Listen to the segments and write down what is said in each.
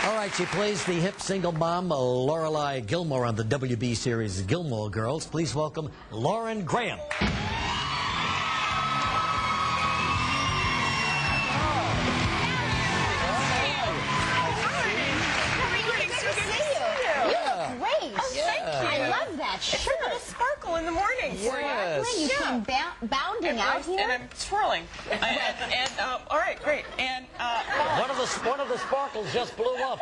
All right, she plays the hip single mom, Lorelai Gilmore, on the WB series Gilmore Girls. Please welcome Lauren Graham. Sure. A little sparkle in the morning for Yes. you. You came bounding out here. And I'm twirling. All right, great. And One of the sparkles just blew up.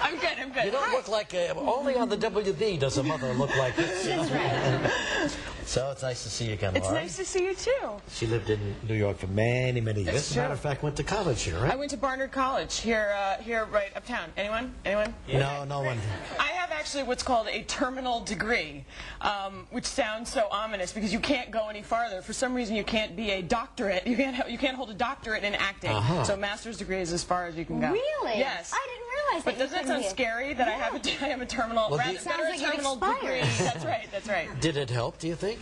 I'm good. I'm good. You don't look like only on the WB does a mother look like this. That's right. So it's nice to see you again, It's Lauren. nice to see you too. She lived in New York for many, many years. As a matter of fact, went to college here, right? I went to Barnard College here right uptown. Anyone? No, no one. I have actually what's called a terminal degree, which sounds so ominous because you can't go any farther. For some reason, you can't be a doctorate. You can't hold a doctorate in acting. So master's degree is as far as you can go. Really? Yes. I didn't realize that. But doesn't that sound scary that I have a terminal? Well, rather a terminal degree. That's right. That's right. Did it help, do you think?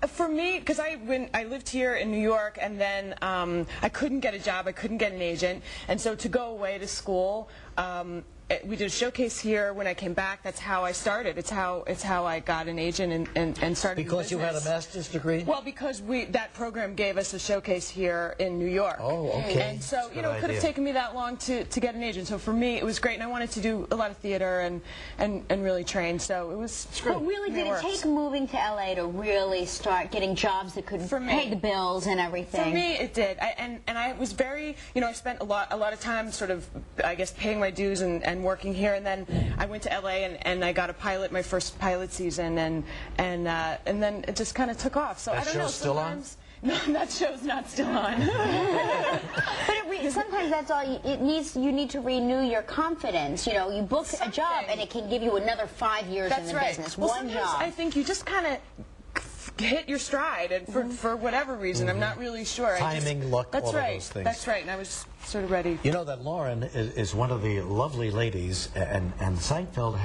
For me, because when I lived here in New York, and then I couldn't get a job, I couldn't get an agent, and so to go away to school, we did a showcase here. When I came back, that's how I started. It's how I got an agent and started. Because you had a master's degree? Well, because that program gave us a showcase here in New York. Oh, okay. And so it could have taken me that long to get an agent. So for me, it was great, and I wanted to do a lot of theater and really train. So it was great. But really, did it take moving to LA to really start getting jobs that could pay the bills and everything? For me, it did. And I was very, I spent a lot of time sort of, I guess, paying my dues and working here, and then I went to LA and I got a pilot, my first pilot season, and then it just kind of took off. So I don't know. Still on? No, that show's not still on. But sometimes that's all you need to renew your confidence. You book a job and it can give you another 5 years in the business. Well, one job. I think you just kind of hit your stride, and for whatever reason, I'm not really sure. Timing, luck, all of those things. That's right, and I was sort of ready. You know that Lauren is one of the lovely ladies, and Seinfeld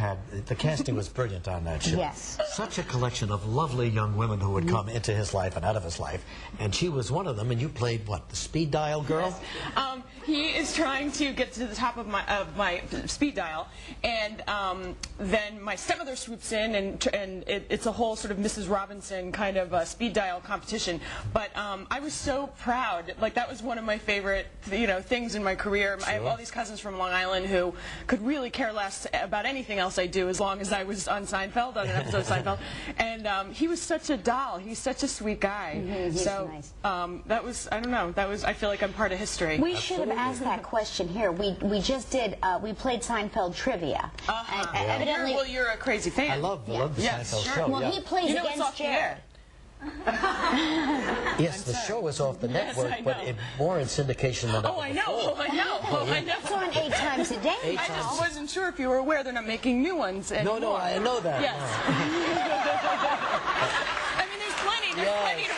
the casting was brilliant on that show. Yes. Such a collection of lovely young women who would come into his life and out of his life, and she was one of them, and you played, what, the speed dial girl? Yes. He is trying to get to the top of my speed dial, and then my stepmother swoops in, and it's a whole sort of Mrs. Robinson kind of speed dial competition. But I was so proud. Like, that was one of my favorite, things in my career. Sure. I have all these cousins from Long Island who could really care less about anything else I do as long as I was on Seinfeld, on an episode of Seinfeld. And he was such a doll. He's such a sweet guy. He's so nice. That was, I don't know, I feel like I'm part of history. We should have asked that question here. We just did. We played Seinfeld trivia. And evidently, you're a crazy fan. I love the Seinfeld show. Well, he plays against Jared. Yes, the show is off the network, but more in syndication than ever I know. It's on 8 times a day. I just wasn't sure if you were aware they're not making new ones anymore. No, I know that. Yes. I mean, there's plenty to watch.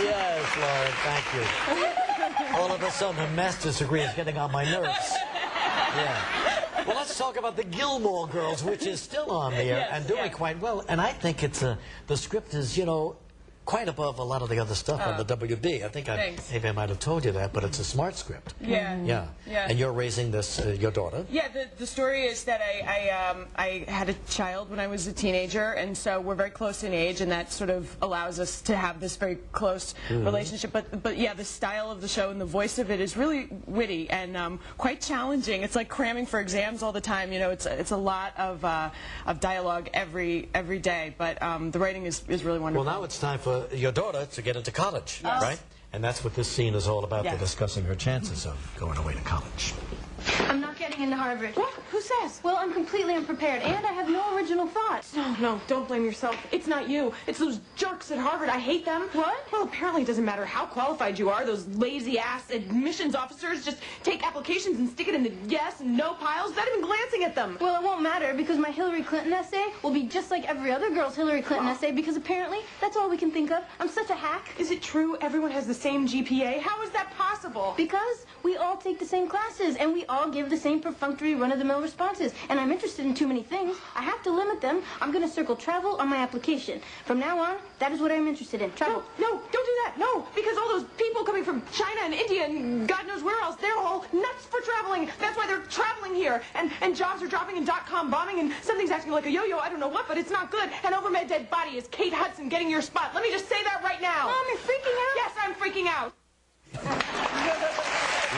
Yes, Lauren, thank you. All of a sudden, a master's degree is getting on my nerves. Yeah. Well, let's talk about the Gilmore Girls, which is still on the air and doing quite well. And I think the script is, quite above a lot of the other stuff on the WB. I think maybe I might have told you that, but it's a smart script. Yeah. And you're raising this, your daughter. Yeah, the story is that I had a child when I was a teenager, and so we're very close in age, and that sort of allows us to have this very close relationship. But yeah, the style of the show and the voice of it is really witty and quite challenging. It's like cramming for exams all the time. It's a lot of dialogue every day, but the writing is really wonderful. Well, now it's time for your daughter to get into college, right? And that's what this scene is all about. They're discussing her chances of going away to college. I'm not getting into Harvard. What? Who says? Well, I'm completely unprepared, and I have no original thoughts. No, don't blame yourself. It's not you. It's those jerks at Harvard. I hate them. What? Well, apparently it doesn't matter how qualified you are. Those lazy-ass admissions officers just take applications and stick it in the yes and no piles without even glancing at them. Well, it won't matter, because my Hillary Clinton essay will be just like every other girl's Hillary Clinton essay, because apparently that's all we can think of. I'm such a hack. Is it true everyone has the same GPA? How is that possible? Because we all take the same classes, and we all give the same perfunctory run-of-the-mill responses. And I'm interested in too many things. I have to limit them. I'm going to circle travel on my application. From now on, that is what I'm interested in. Travel. No, don't do that. No, because all those people coming from China and India and God knows where else, they're all nuts for traveling. That's why they're traveling falling here, and jobs are dropping and .com bombing, and something's acting like a yo-yo. I don't know what, but it's not good. And over my dead body is Kate Hudson getting your spot. Let me just say that right now. Mom, you're freaking out? Yes, I'm freaking out.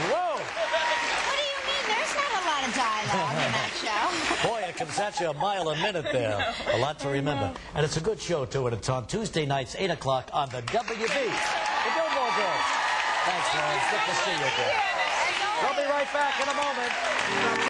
Whoa! What do you mean? There's not a lot of dialogue in that show. Boy, it comes at you a mile a minute there. A lot to remember. And it's a good show, too, and it's on Tuesday nights, 8 o'clock on the WB. The Gilmore Girls. Thanks, Lawrence. Good to see you again. We'll be right back in a moment.